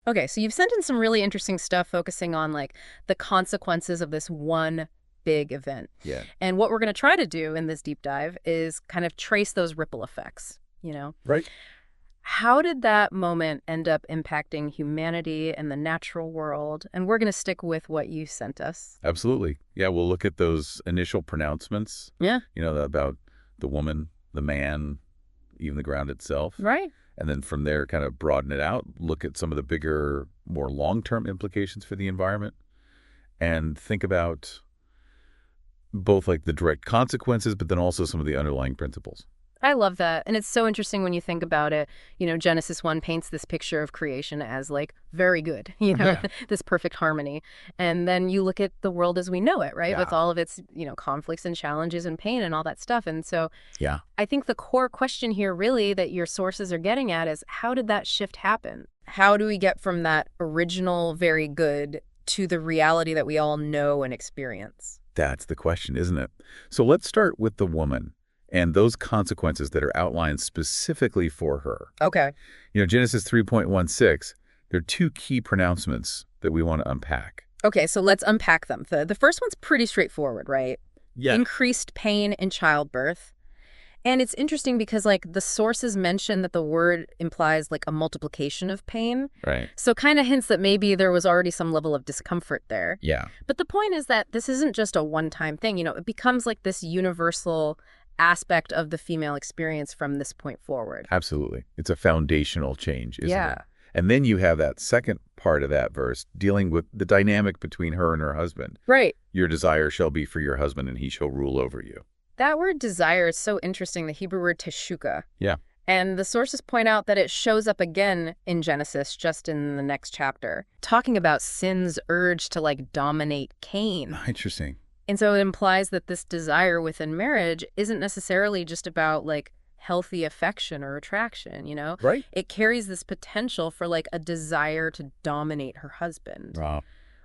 Okay, so you've sent in some really interesting stuff focusing on like the consequences of this one big event. Yeah. And what we're going to try to do in this deep dive is kind of trace those ripple effects. Right. How did that moment end up impacting humanity and the natural world? And we're going to stick with what you sent us. Absolutely. Yeah, we'll look at those initial pronouncements, Yeah, about the woman, the man, even the ground itself. right. And then from there, kind of broaden it out, look at some of the bigger, more long-term implications for the environment, and think about both like the direct consequences, but then also some of the underlying principles. I love that. And it's so interesting when you think about it. Genesis 1 paints this picture of creation as like very good, Yeah. this perfect harmony. And then you look at the world as we know it, right? With Yeah. all of its, conflicts and challenges and pain and all that stuff. And so Yeah. I think the core question here really that your sources are getting at is how did that shift happen? How do we get from that original very good to the reality that we all know and experience? That's the question, isn't it? So let's start with the woman and those consequences that are outlined specifically for her. Okay. Genesis 3.16, there are two key pronouncements that we want to unpack. Okay, so let's unpack them. The first one's pretty straightforward, right? Yeah. Increased pain in childbirth. And it's interesting because, like, the sources mention that the word implies, like, a multiplication of pain. Right. So kind of hints that maybe there was already some level of discomfort there. Yeah. But the point is that this isn't just a one-time thing. It becomes, like, this universal aspect of the female experience from this point forward. Absolutely. It's a foundational change, isn't Yeah. it? And then you have that second part of that verse dealing with the dynamic between her and her husband. Right. Your desire shall be for your husband, and he shall rule over you. That word desire is so interesting, the Hebrew word teshuka. Yeah. And the sources point out that it shows up again in Genesis, just in the next chapter, talking about sin's urge to, like, dominate Cain. Interesting. And so it implies that this desire within marriage isn't necessarily just about, like, healthy affection or attraction. Right. It carries this potential for, like, a desire to dominate her husband, Wow.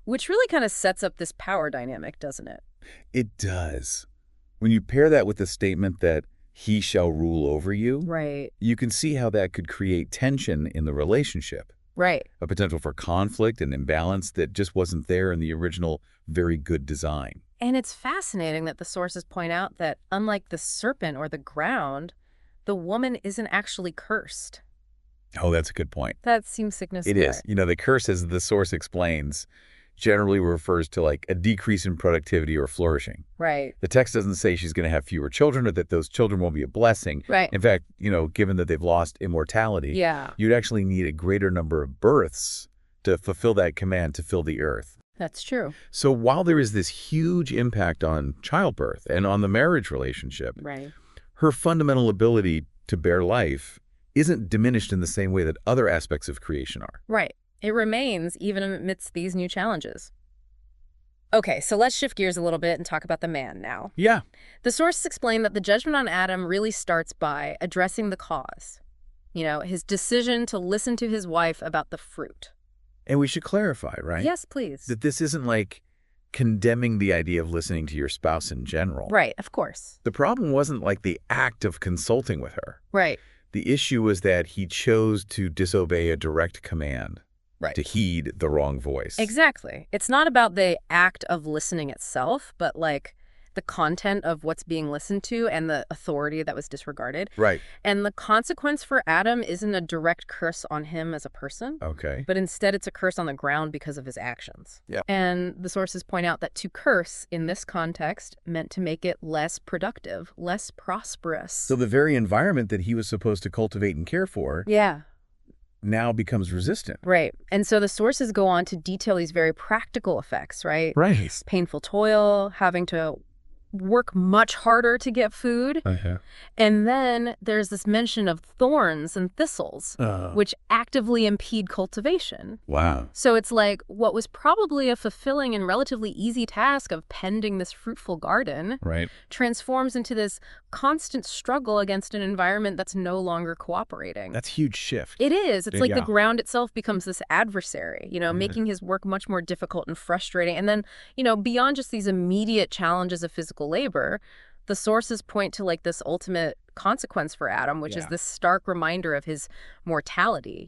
which really kind of sets up this power dynamic, doesn't it? It does. When you pair that with the statement that he shall rule over you, Right. you can see how that could create tension in the relationship, Right. a potential for conflict and imbalance that just wasn't there in the original very good design. And it's fascinating that the sources point out that, unlike the serpent or the ground, the woman isn't actually cursed. Oh, that's a good point. That seems significant. It is. The curse, as the source explains, generally refers to like a decrease in productivity or flourishing. Right. The text doesn't say she's going to have fewer children or that those children won't be a blessing. Right. In fact, given that they've lost immortality, Yeah. you'd actually need a greater number of births to fulfill that command to fill the earth. That's true. So while there is this huge impact on childbirth and on the marriage relationship, Right. her fundamental ability to bear life isn't diminished in the same way that other aspects of creation are. Right. It remains even amidst these new challenges. Okay, so let's shift gears a little bit and talk about the man now. Yeah. The sources explain that the judgment on Adam really starts by addressing the cause. His decision to listen to his wife about the fruit. And we should clarify, right? Yes, please. That this isn't like condemning the idea of listening to your spouse in general. Right, of course. The problem wasn't like the act of consulting with her. Right. The issue was that he chose to disobey a direct command. Right. To heed the wrong voice. Exactly. It's not about the act of listening itself, but like the content of what's being listened to and the authority that was disregarded. Right. And the consequence for Adam isn't a direct curse on him as a person, Okay. but instead it's a curse on the ground because of his actions. Yeah. And the sources point out that to curse in this context meant to make it less productive, less prosperous. So the very environment that he was supposed to cultivate and care for Yeah. now becomes resistant. Right. And so the sources go on to detail these very practical effects, right? Right. Painful toil, having to work much harder to get food. Uh-huh. And then there's this mention of thorns and thistles, which actively impede cultivation. Wow. So it's like what was probably a fulfilling and relatively easy task of pending this fruitful garden Right. transforms into this constant struggle against an environment that's no longer cooperating. That's a huge shift. It is. It's like the Yeah. ground itself becomes this adversary, making his work much more difficult and frustrating. And then, beyond just these immediate challenges of physical labor, The sources point to like this ultimate consequence for Adam, which is Yeah. this stark reminder of his mortality,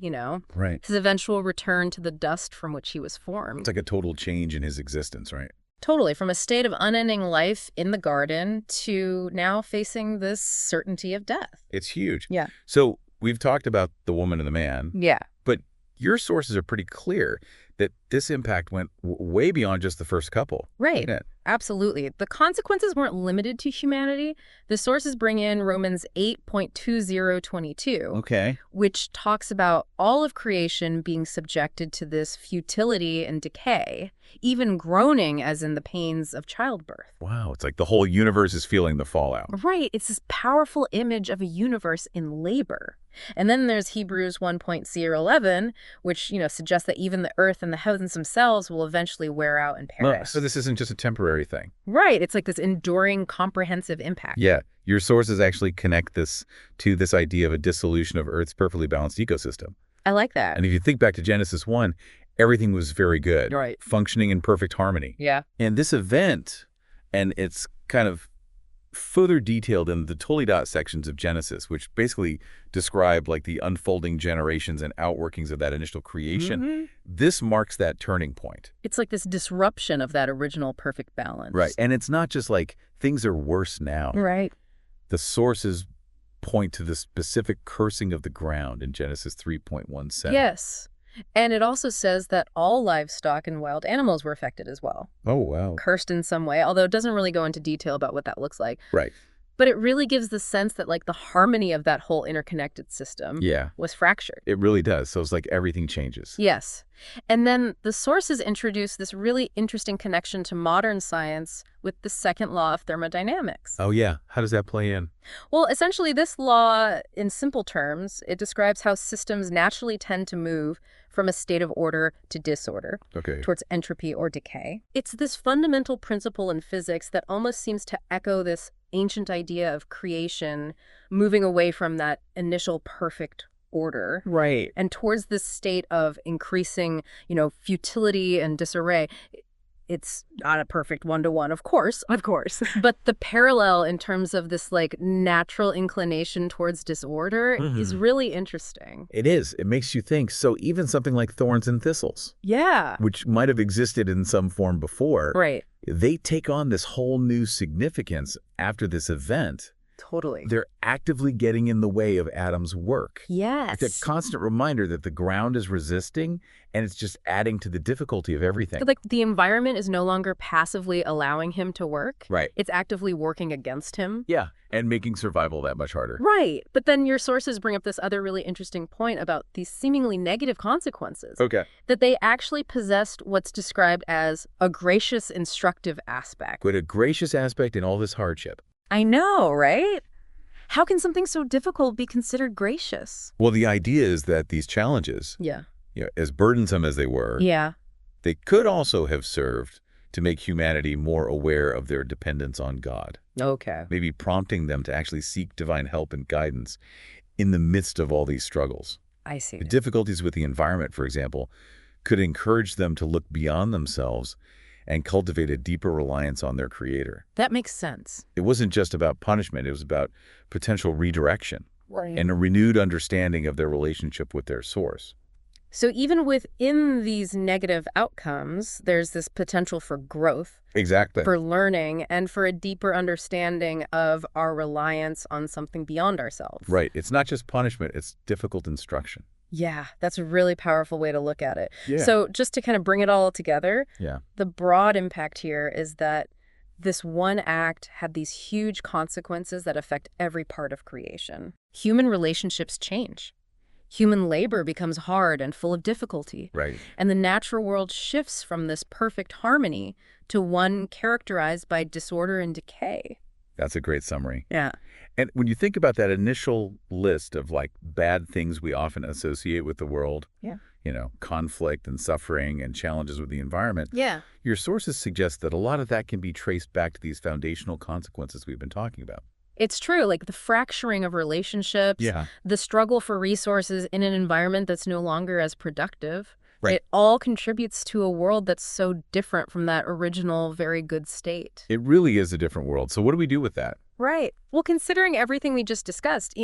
Right. his eventual return to the dust from which he was It's formed. like a total change in his existence, right? Totally, from a state of unending life in the garden to now facing this certainty of death. It's huge. Yeah. So we've talked about the woman and the man, Yeah. but your sources are pretty clear that this impact went way beyond just the first couple. Right. Isn't it? Absolutely. The consequences weren't limited to humanity. The sources bring in Romans 8.2022, Okay. which talks about all of creation being subjected to this futility and decay, even groaning as in the pains of childbirth. Wow. It's like the whole universe is feeling the fallout. Right. It's this powerful image of a universe in labor. And then there's Hebrews 1.011, which, suggests that even the earth and the heavens themselves will eventually wear out and perish. So this isn't just a temporary thing. Right. It's like this enduring, comprehensive impact. Yeah. Your sources actually connect this to this idea of a dissolution of Earth's perfectly balanced ecosystem. I like that. And if you think back to Genesis 1, everything was very good. Right. Functioning in perfect harmony. Yeah. And this event, and it's kind of further detailed in the Toledot sections of Genesis, which basically describe like the unfolding generations and outworkings of that initial creation. Mhm. This marks that turning point. It's like this disruption of that original perfect balance. Right. And it's not just like things are worse now. Right. The sources point to the specific cursing of the ground in Genesis 3.17. Yes. And it also says that all livestock and wild animals were affected as well, Oh, wow. cursed in some way, although it doesn't really go into detail about what that looks like. Right. But it really gives the sense that like the harmony of that whole interconnected system Yeah, was fractured. it really does. So it's like everything changes. Yes. And then the sources introduce this really interesting connection to modern science with the second law of thermodynamics. Oh, yeah. How does that play in? Well, essentially, this law, in simple terms, it describes how systems naturally tend to move from a state of order to disorder, Okay. towards entropy or decay. It's this fundamental principle in physics that almost seems to echo this ancient idea of creation, moving away from that initial perfect order Right. and towards this state of increasing, futility and disarray. It's not a perfect one-to-one, of course, but the parallel in terms of this like natural inclination towards disorder is really interesting. It is. It makes you think. So even something like thorns and thistles, Yeah. which might have existed in some form before, Right. they take on this whole new significance after this event. Totally. They're actively getting in the way of Adam's work. Yes. It's a constant reminder that the ground is resisting, and it's just adding to the difficulty of everything. Like the environment is no longer passively allowing him to work. Right. It's actively working against him. Yeah, and making survival that much harder. Right. But then your sources bring up this other really interesting point about these seemingly negative consequences. Okay. That they actually possessed what's described as a gracious, instructive aspect. But a gracious aspect in all this hardship. I know, right? How can something so difficult be considered gracious? Well, the idea is that these challenges, Yeah. as burdensome as they were, Yeah. they could also have served to make humanity more aware of their dependence on God, Okay. maybe prompting them to actually seek divine help and guidance in the midst of all these struggles. I see. The difficulties with the environment, for example, could encourage them to look beyond themselves and cultivate a deeper reliance on their Creator. That makes sense. It wasn't just about punishment, it was about potential redirection Right. and a renewed understanding of their relationship with their source. So even within these negative outcomes, there's this potential for growth, Exactly. for learning, and for a deeper understanding of our reliance on something beyond ourselves. Right. It's not just punishment, it's difficult instruction. Yeah, that's a really powerful way to look at it. Yeah. So just to kind of bring it all together, Yeah. the broad impact here is that this one act had these huge consequences that affect every part of creation. Human relationships change. Human labor becomes hard and full of difficulty. Right. And the natural world shifts from this perfect harmony to one characterized by disorder and decay. That's a great summary. Yeah. And when you think about that initial list of like bad things we often associate with the world, Yeah. Conflict and suffering and challenges with the environment, Yeah. your sources suggest that a lot of that can be traced back to these foundational consequences we've been talking about. It's true, like the fracturing of relationships, Yeah. the struggle for resources in an environment that's no longer as productive. Right. It all contributes to a world that's so different from that original, very good state. It really is a different world. So what do we do with that? Right. Well, considering everything we just discussed,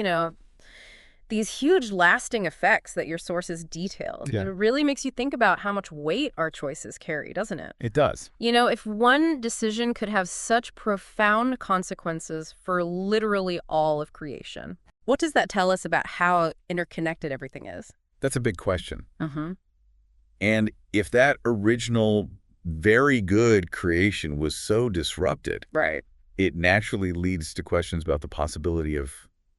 these huge lasting effects that your sources detailed, it Yeah. really makes you think about how much weight our choices carry, doesn't it? It does. If one decision could have such profound consequences for literally all of creation, what does that tell us about how interconnected everything is? That's a big question. Mm-hmm. And if that original, very good creation was so disrupted, Right. it naturally leads to questions about the possibility of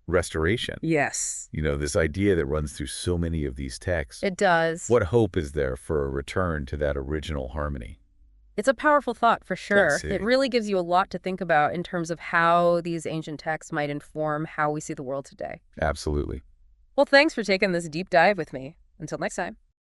restoration. Yes. This idea that runs through so many of these texts. It does. What hope is there for a return to that original harmony? It's a powerful thought for I sure. It see. really gives you a lot to think about in terms of how these ancient texts might inform how we see the world today. Absolutely. Well, thanks for taking this deep dive with me. Until next time.